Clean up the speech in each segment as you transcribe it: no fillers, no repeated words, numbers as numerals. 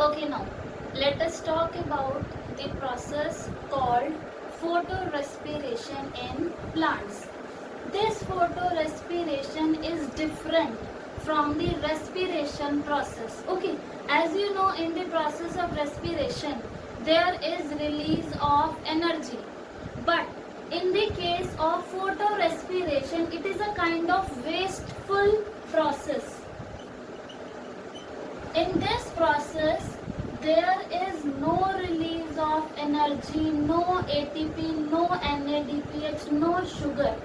Okay, now let us talk about the process called photorespiration in plants. This photorespiration is different from the respiration process. Okay, as you know, in the process of respiration, there is release of energy. But in the case of photorespiration, it is a kind of wasteful process. In this process, there is no release of energy, no ATP, no NADPH, no sugar.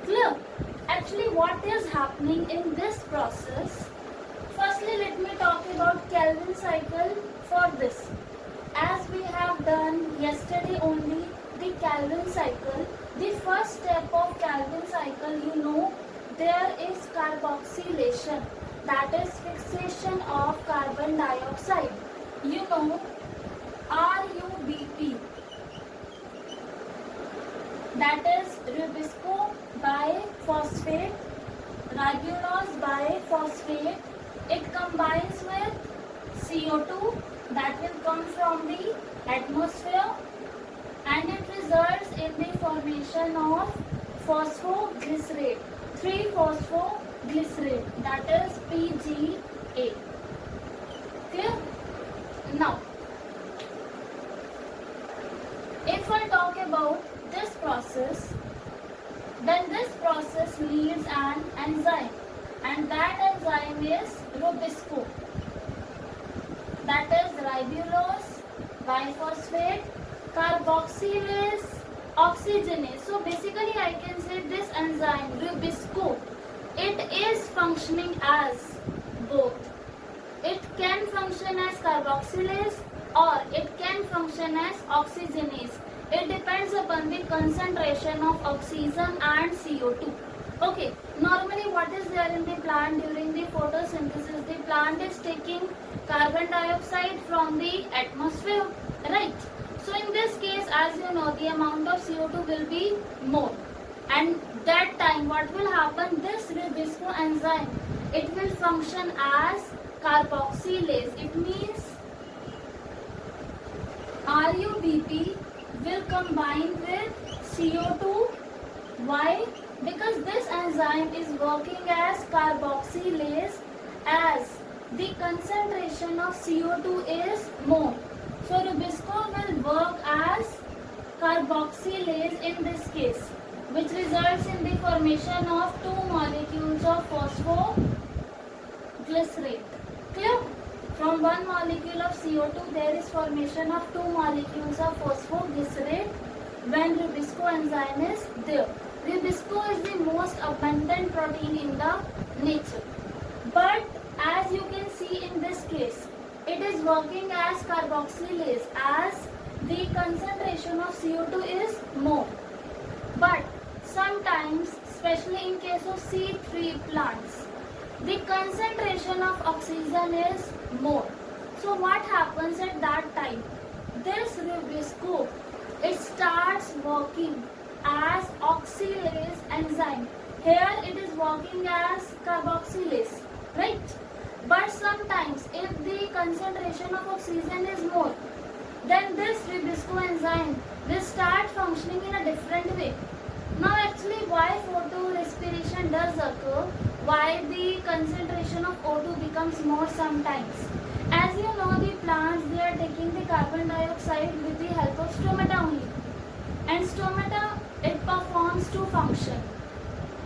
Clear? Actually, what is happening in this process? Firstly, let me talk about Kelvin cycle for this. As we have done yesterday only the Kelvin cycle, the first step of Kelvin cycle, you know, there is carboxylation, that is fixation of carbon dioxide. You know, RUBP, that is ribisco biphosphate, ribulose biphosphate. It combines with CO2 that will come from the atmosphere, and it results in the formation of phosphoglycerate, 3-phosphoglycerate, that is PGA. Clear? Now, if I talk about this process, then this process needs an enzyme, and that enzyme is rubisco, that is ribulose biphosphate carboxylase oxygenase. So basically I can say this enzyme rubisco, it is functioning as both. It can function as carboxylase or it can function as oxygenase. It depends upon the concentration of oxygen and CO2. Okay, normally what is there in the plant during the photosynthesis? The plant is taking carbon dioxide from the atmosphere, right? So in this case, as you know, the amount of CO2 will be more. And that time what will happen? This ribisco enzyme, it will function as carboxylase. It means RUBP will combine with CO2. Why? Because this enzyme is working as carboxylase as the concentration of CO2 is more. So rubisco will work as carboxylase in this case, which results in the formation of two molecules of phosphoglycerate. Clear? From one molecule of CO2, there is formation of two molecules of phosphoglycerate when rubisco enzyme is there. Rubisco is the most abundant protein in the nature. But as you can see in this case, it is working as carboxylase as the concentration of CO2 is more. But sometimes, especially in case of C3 plants, the concentration of oxygen is more. So what happens at that time? This rubisco, it starts working as oxalase enzyme. Here it is working as carboxylase, right? But sometimes if the concentration of oxygen is more, then this ribisco enzyme will start functioning in a different way. Now actually why photorespiration does occur, why the concentration of O2 becomes more sometimes. As you know, the plants, they are taking the carbon dioxide with the help of stomata only. And stomata, it performs two functions.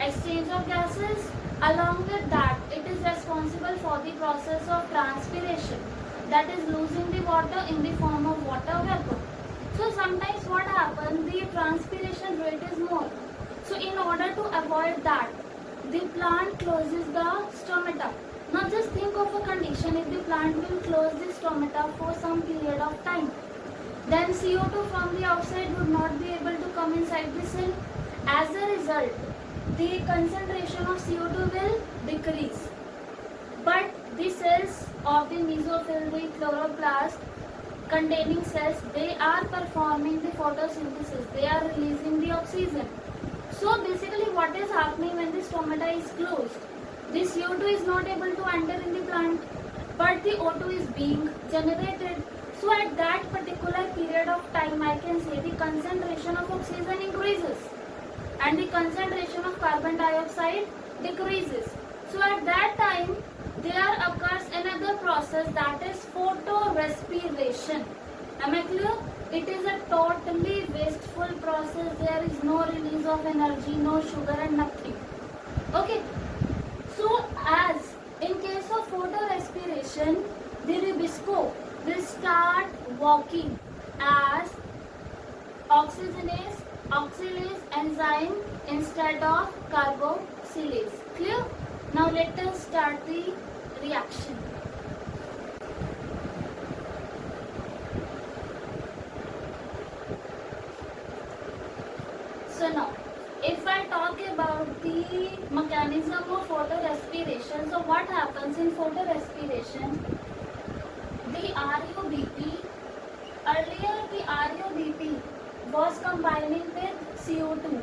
Exchange of gases, along with that it is responsible for the process of transpiration, that is losing the water in the form of water vapor. So sometimes what happens, the transpiration rate is more. So in order to avoid that, the plant closes the stomata. Now just think of a condition, if the plant will close the stomata for some period of time, then CO2 from the outside would not be able to come inside the cell. As a result, the concentration of CO2 will decrease. But the cells of the mesophyll, the chloroplast containing cells, they are performing the photosynthesis. They are releasing the oxygen. So basically what is happening when the stomata is closed? The CO2 is not able to enter in the plant, but the O2 is being generated. So at that particular period of time, I can say the concentration of oxygen increases and the concentration of carbon dioxide decreases. So at that time, there occurs another process, that is photorespiration. Am I clear? It is a totally wasteful process. There is no release of energy, no sugar and nothing. Okay. So as in case of photorespiration, the rubisco will start working as oxygenase enzyme instead of carboxylase. Clear? Now let us start the reaction. So now, if I talk about the mechanism of photorespiration, so what happens in photorespiration? The RUBP, earlier the RUBP was combining with CO2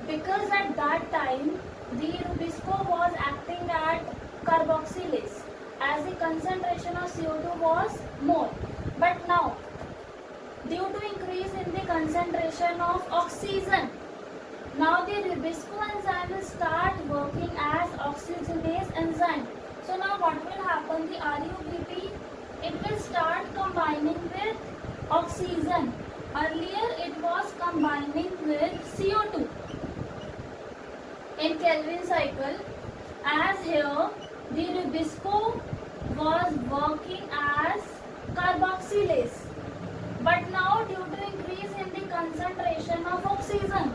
because at that time the rubisco was acting at carboxylase as the concentration of CO2 was more. But now, due to increase in the concentration of oxygen, now the rubisco enzyme will start working as oxygenase enzyme. So now what will happen? The RUBP, it will start combining with oxygen. Earlier it was combining with CO2 in Kelvin cycle, as here the rubisco was working as carboxylase. But now due to increase in the concentration of oxygen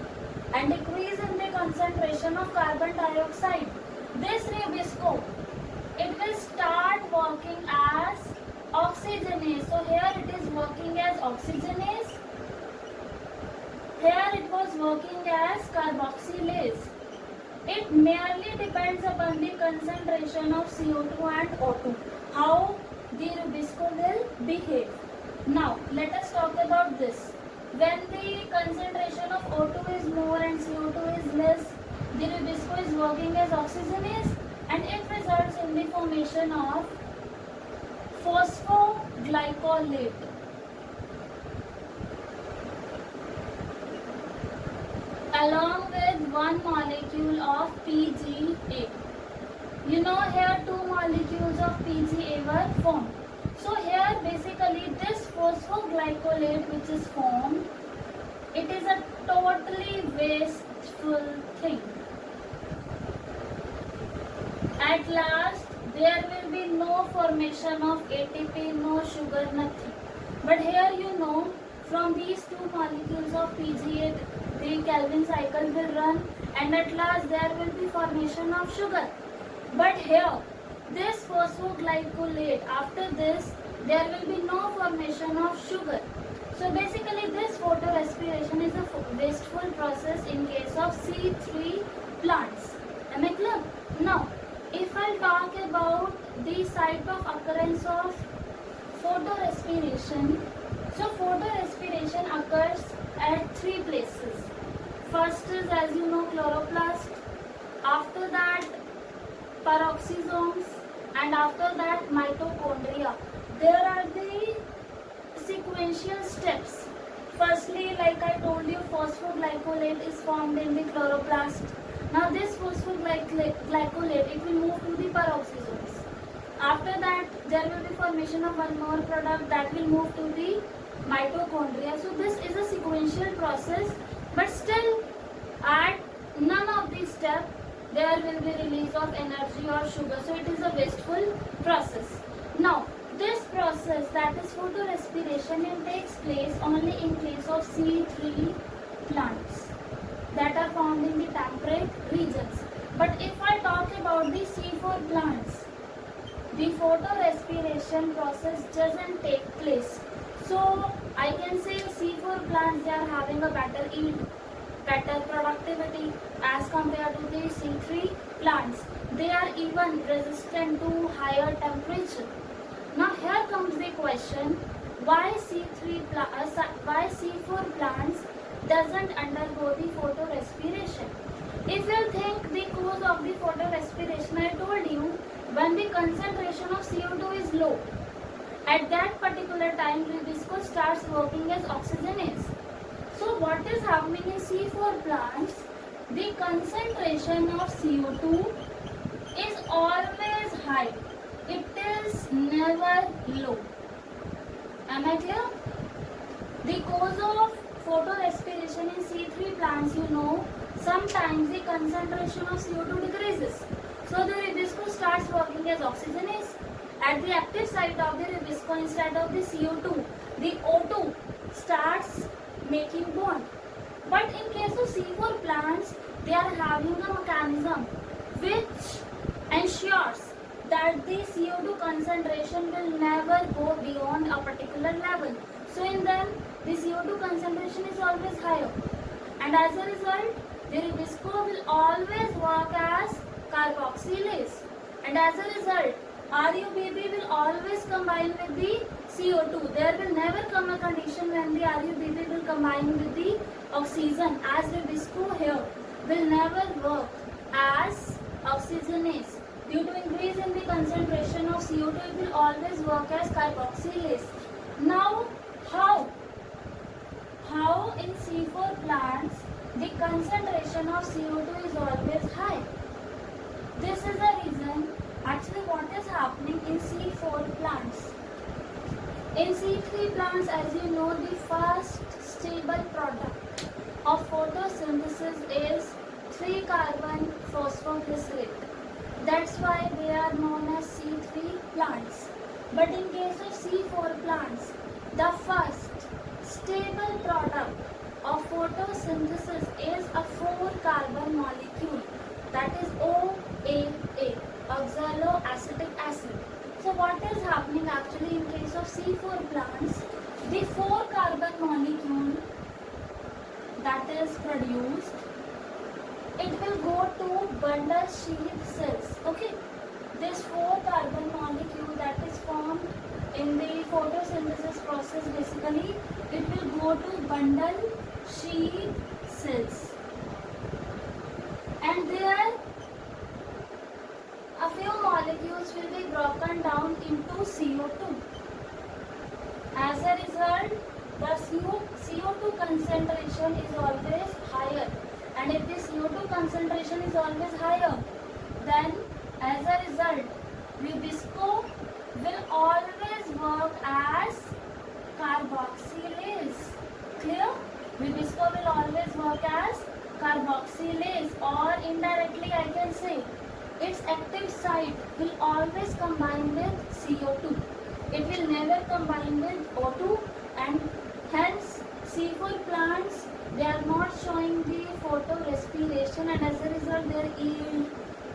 and decrease in the concentration of carbon dioxide, this rubisco, it will start working as oxygenase. So here it is working as oxygenase. Here it was working as carboxylase. It merely depends upon the concentration of CO2 and O2, how the rubisco will behave. Now, let us talk about this. When the concentration of O2 is more and CO2 is less, the rubisco is working as oxygenase and it results in the formation of phosphoglycolate. Along with one molecule of PGA. You know here two molecules of PGA were formed. So here basically this phosphoglycolate which is formed, it is a totally wasteful thing. At last there will be no formation of ATP, no sugar, nothing. But here you know from these two molecules of PGA the Kelvin cycle will run and at last there will be formation of sugar. But here this phosphoglycolate, after this there will be no formation of sugar. So basically this photorespiration is a wasteful process in case of C3 plants. Am I clear? Now if I talk about the site of occurrence of photorespiration, so photorespiration occurs at three places. First is, as you know, chloroplast, after that peroxisomes, and after that mitochondria. There are the sequential steps. Firstly, like I told you, phosphoglycolate is formed in the chloroplast. Now this phosphoglycolate, it will move to the peroxisomes. After that, there will be formation of one more product that will move to the mitochondria. So this is a sequential process, but still at none of these steps there will be release of energy or sugar. So it is a wasteful process. Now this process, that is photorespiration, it takes place only in case of C3 plants that are found in the temperate regions. But if I talk about the C4 plants, the photorespiration process doesn't take place. So I can say C4 plants, they are having a better yield, better productivity as compared to the C3 plants. They are even resistant to higher temperature. Now here comes the question, why C4 plants doesn't undergo the photorespiration? If you think the cause of the photorespiration, I told you, when the concentration of CO2 is low At that particular time, Rubisco starts working as oxygenase. So what is happening in C4 plants? The concentration of CO2 is always high. It is never low. Am I clear? The cause of photorespiration in C3 plants, sometimes the concentration of CO2 decreases. So the Rubisco starts working as oxygenase. At the active site of the Rubisco, instead of the CO2, the O2 starts making bond. But in case of C4 plants, they are having a mechanism which ensures that the CO2 concentration will never go beyond a particular level. So in them, the CO2 concentration is always higher. And as a result, the Rubisco will always work as carboxylase. And as a result, RUBB will always combine with the CO2. There will never come a condition when the RUBB will combine with the oxygen, as Rubisco here will never work as oxygenase. Due to increase in the concentration of CO2, it will always work as carboxylase. Now, how in C4 plants the concentration of CO2 is always high? This is the reason. Actually, what is happening in C4 plants? In C3 plants, as you know, the first stable product of photosynthesis is 3-carbon phosphoglycerate. That's why they are known as C3 plants. But in case of C4 plants, the first stable product of photosynthesis is a 4-carbon molecule, that is OAA, oxaloacetic acid. So what is happening actually in case of C4 plants? The 4-carbon molecule that is produced, it will go to bundle sheath cells. Okay, this 4-carbon molecule that is formed in the photosynthesis process, basically it will go to bundle sheath cells, and there a few molecules will be broken down into CO2. As a result, the CO2 concentration is always higher, and if the CO2 concentration is always higher, then as a result, Rubisco will always work as carboxylase. Clear? Rubisco will always work as carboxylase, or indirectly I can say its active site will always combine with CO2. It will never combine with O2, and hence C4 plants, they are not showing the photorespiration, and as a result their yield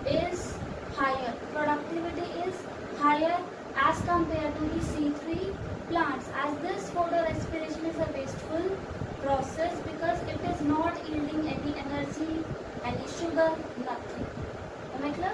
is higher, productivity is higher as compared to the C3 plants, as this photorespiration is a wasteful process because it is not yielding any energy, any sugar, nothing. Am I clear?